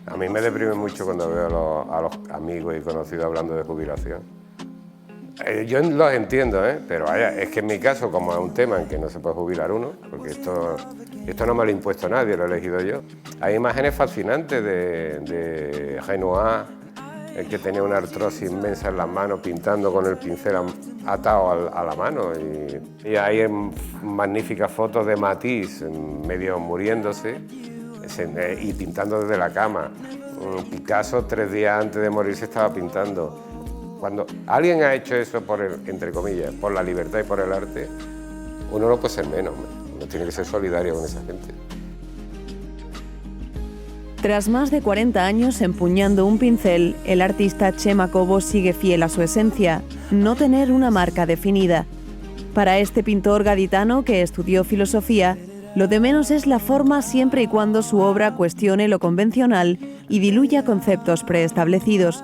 A mí me deprime mucho cuando veo a los amigos y conocidos hablando de jubilación. Yo los entiendo, pero vaya, es que en mi caso, como es un tema en que no se puede jubilar uno, porque esto no me lo ha impuesto nadie, lo he elegido yo. Hay imágenes fascinantes de Renoir, el que tenía una artrosis inmensa en las manos, pintando con el pincel atado a la mano. Y hay magníficas fotos de Matisse, medio muriéndose, y pintando desde la cama. Picasso, 3 días antes de morirse, estaba pintando. Cuando alguien ha hecho eso, entre comillas, por la libertad y por el arte, uno no puede ser menos, uno tiene que ser solidario con esa gente. Tras más de 40 años empuñando un pincel, el artista Chema Cobo sigue fiel a su esencia, no tener una marca definida. Para este pintor gaditano que estudió filosofía, lo de menos es la forma siempre y cuando su obra cuestione lo convencional y diluya conceptos preestablecidos.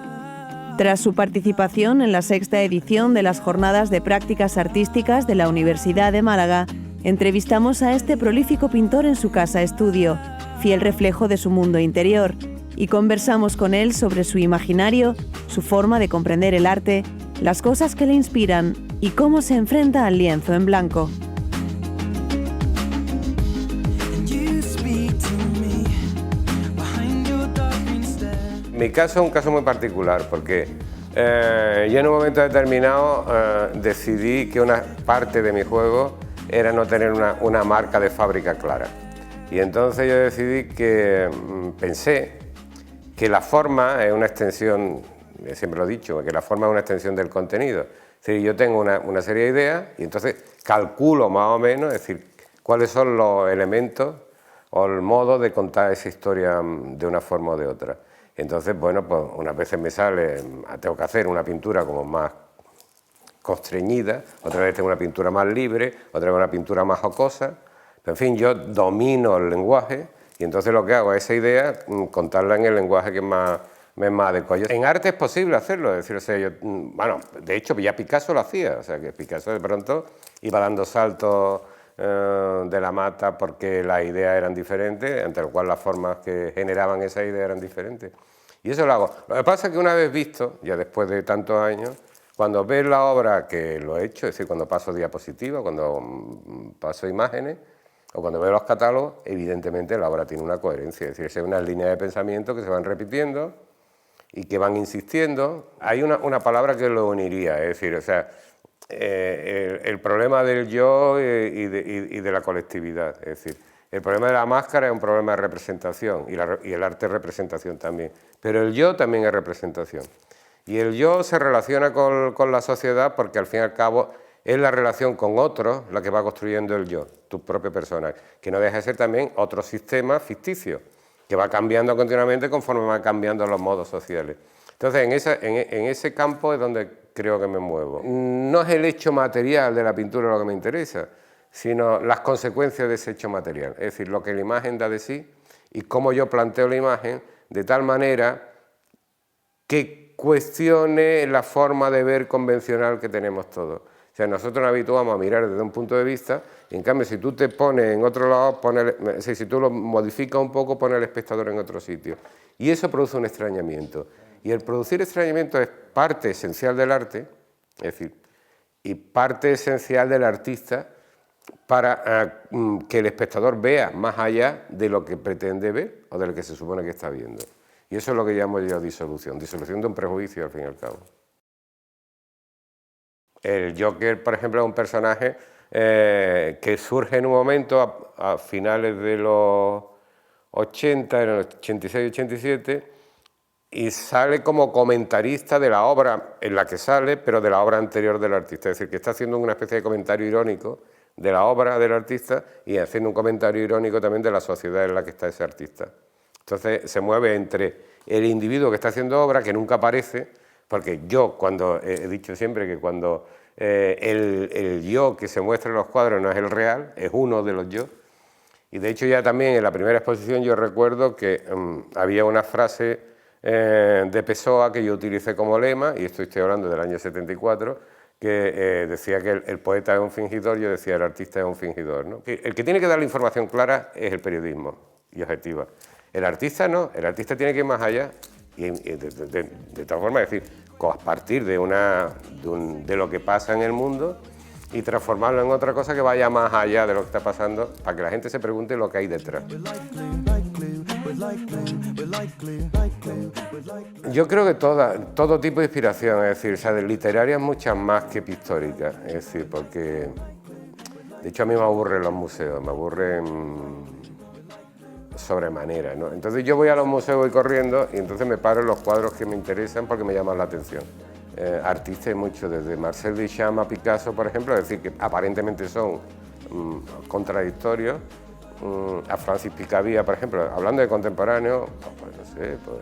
Tras su participación en la 6ª edición de las Jornadas de Prácticas Artísticas de la Universidad de Málaga, entrevistamos a este prolífico pintor en su casa estudio, fiel reflejo de su mundo interior, y conversamos con él sobre su imaginario, su forma de comprender el arte, las cosas que le inspiran y cómo se enfrenta al lienzo en blanco. Mi caso es un caso muy particular porque yo en un momento determinado decidí que una parte de mi juego era no tener una marca de fábrica clara. Y entonces yo decidí pensé que la forma es una extensión, siempre lo he dicho, que la forma es una extensión del contenido. Es decir, yo tengo una serie de ideas y entonces calculo más o menos, es decir, cuáles son los elementos o el modo de contar esa historia de una forma o de otra. Entonces, bueno, pues unas veces me sale, tengo que hacer una pintura como más constreñida, otra vez tengo una pintura más libre, otra vez una pintura más jocosa. En fin, yo domino el lenguaje y entonces lo que hago es esa idea, contarla en el lenguaje que me es más adecuado. En arte es posible hacerlo, es decir, o sea, bueno, de hecho ya Picasso lo hacía, o sea, que Picasso de pronto iba dando saltos de la mata porque las ideas eran diferentes, entre lo cual las formas que generaban esa idea eran diferentes. Y eso lo hago. Lo que pasa es que una vez visto, ya después de tantos años, cuando ves la obra que lo he hecho, es decir, cuando paso diapositivas, cuando paso imágenes, o cuando veo los catálogos, evidentemente la obra tiene una coherencia, es decir, es una línea de pensamiento que se van repitiendo y que van insistiendo. Hay una palabra que lo uniría, es decir, o sea, el problema del yo y de la colectividad, es decir, el problema de la máscara es un problema de representación y el arte es representación también, pero el yo también es representación. Y el yo se relaciona con la sociedad porque al fin y al cabo es la relación con otros la que va construyendo el yo, tu propio personaje, que no deja de ser también otro sistema ficticio, que va cambiando continuamente conforme van cambiando los modos sociales. Entonces, en ese campo es donde creo que me muevo. No es el hecho material de la pintura lo que me interesa, sino las consecuencias de ese hecho material, es decir, lo que la imagen da de sí y cómo yo planteo la imagen de tal manera que cuestione la forma de ver convencional que tenemos todos. O sea, nosotros nos habituamos a mirar desde un punto de vista, y en cambio si tú te pones en otro lado, si tú lo modificas un poco, pones al espectador en otro sitio. Y eso produce un extrañamiento. Y el producir extrañamiento es parte esencial del arte, es decir, y parte esencial del artista para que el espectador vea más allá de lo que pretende ver o de lo que se supone que está viendo. Y eso es lo que llamo yo disolución de un prejuicio al fin y al cabo. El Joker, por ejemplo, es un personaje que surge en un momento a finales de los 80, en el 86-87, y sale como comentarista de la obra en la que sale, pero de la obra anterior del artista. Es decir, que está haciendo una especie de comentario irónico de la obra del artista y haciendo un comentario irónico también de la sociedad en la que está ese artista. Entonces se mueve entre el individuo que está haciendo obra, que nunca aparece, porque yo, cuando he dicho siempre que cuando el yo que se muestra en los cuadros no es el real, es uno de los yo. Y de hecho ya también en la primera exposición yo recuerdo que había una frase de Pessoa que yo utilicé como lema, y esto estoy hablando del año 74, que decía que el poeta es un fingidor, yo decía el artista es un fingidor, ¿no? El que tiene que dar la información clara es el periodismo. y objetivas. El artista no, el artista tiene que ir más allá y de todas formas, es decir, a partir de lo que pasa en el mundo y transformarlo en otra cosa que vaya más allá de lo que está pasando, para que la gente se pregunte lo que hay detrás. Yo creo que todo tipo de inspiración, es decir, o sea, de literaria muchas más que pictóricas, es decir, porque de hecho a mí me aburren los museos, me aburren sobremanera, ¿no? Entonces yo voy a los museos, voy corriendo y entonces me paro en los cuadros que me interesan porque me llaman la atención. Artistas hay muchos, desde Marcel Duchamp a Picasso, por ejemplo, es decir, que aparentemente son contradictorios, a Francis Picabia, por ejemplo, hablando de contemporáneos, pues no sé, pues,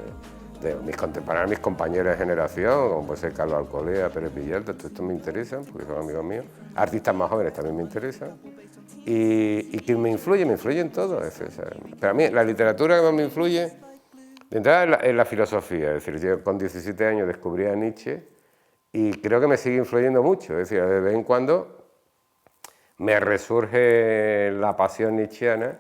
de mis contemporáneos, mis compañeros de generación, como puede ser Carlos Alcolea, Pérez Villalta, estos me interesan, porque son amigos míos. Artistas más jóvenes también me interesan. Y que me influye en todo. Pero a mí la literatura que más me influye, de entrada es la filosofía. Es decir, yo con 17 años descubrí a Nietzsche y creo que me sigue influyendo mucho. Es decir, de vez en cuando me resurge la pasión nietzscheana,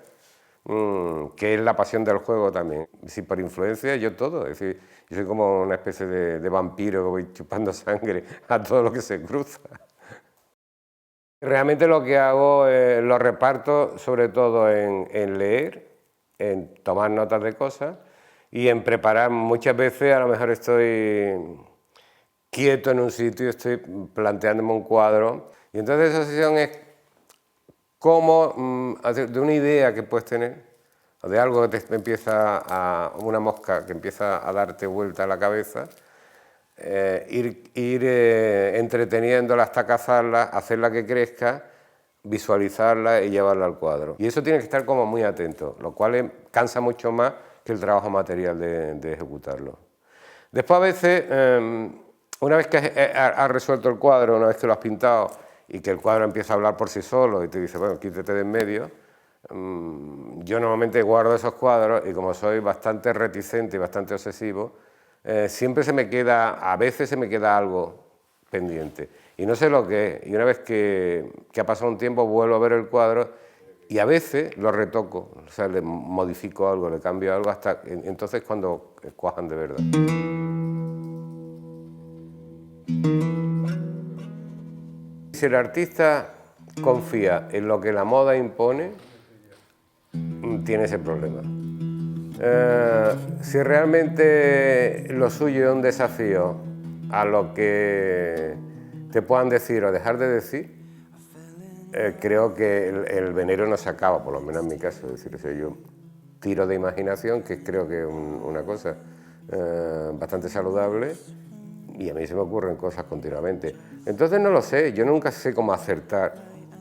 que es la pasión del juego también. Si por influencia, yo todo. Es decir, yo soy como una especie de vampiro que voy chupando sangre a todo lo que se cruza. Realmente lo que hago lo reparto sobre todo en leer, en tomar notas de cosas y en preparar. Muchas veces a lo mejor estoy quieto en un sitio y estoy planteándome un cuadro y entonces esa sesión es como de una idea que puedes tener o de algo que te empieza una mosca que empieza a darte vuelta a la cabeza. Ir entreteniéndola hasta cazarla, hacerla que crezca, visualizarla y llevarla al cuadro. Y eso tiene que estar como muy atento, lo cual cansa mucho más que el trabajo material de ejecutarlo. Después a veces, una vez que has resuelto el cuadro, una vez que lo has pintado y que el cuadro empieza a hablar por sí solo y te dice, bueno, quítate de en medio, yo normalmente guardo esos cuadros y como soy bastante reticente y bastante obsesivo, siempre a veces se me queda algo pendiente y no sé lo que es, y una vez que ha pasado un tiempo vuelvo a ver el cuadro y a veces lo retoco, o sea, le modifico algo, le cambio algo, hasta entonces cuando cuajan de verdad. Si el artista confía en lo que la moda impone, tiene ese problema. Si realmente lo suyo es un desafío a lo que te puedan decir o dejar de decir, creo que el veneno no se acaba, por lo menos en mi caso. Es decir, o sea, yo tiro de imaginación, que creo que es una cosa bastante saludable, y a mí se me ocurren cosas continuamente. Entonces no lo sé, yo nunca sé cómo acertar.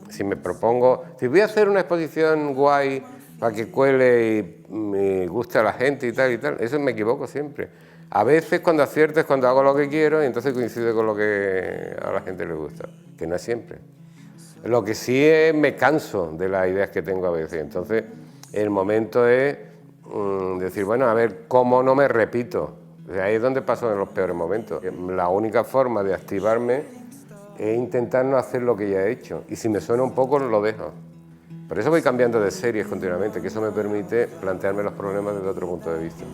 Si me propongo, si voy a hacer una exposición guay para que cuele y me guste a la gente y tal, eso me equivoco siempre. A veces cuando acierto es cuando hago lo que quiero y entonces coincide con lo que a la gente le gusta, que no es siempre. Lo que sí es, me canso de las ideas que tengo a veces, entonces el momento es decir, bueno, a ver, ¿cómo no me repito? O sea, ahí es donde paso en los peores momentos. La única forma de activarme es intentar no hacer lo que ya he hecho, y si me suena un poco lo dejo. Por eso voy cambiando de series continuamente, que eso me permite plantearme los problemas desde otro punto de vista.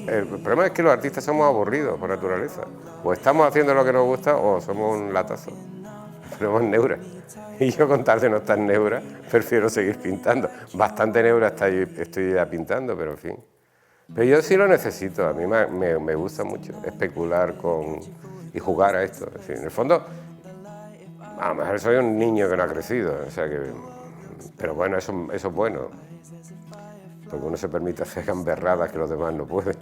El problema es que los artistas somos aburridos por naturaleza. O estamos haciendo lo que nos gusta o somos un latazo. Tenemos neura. Y yo, con tal de no estar neura, prefiero seguir pintando. Bastante neura estoy ya pintando, pero en fin. Pero yo sí lo necesito, a mí me gusta mucho especular y jugar a esto. Es decir, en el fondo, a lo mejor soy un niño que no ha crecido, o sea pero bueno, eso es bueno, porque uno se permite hacer gamberradas que los demás no pueden.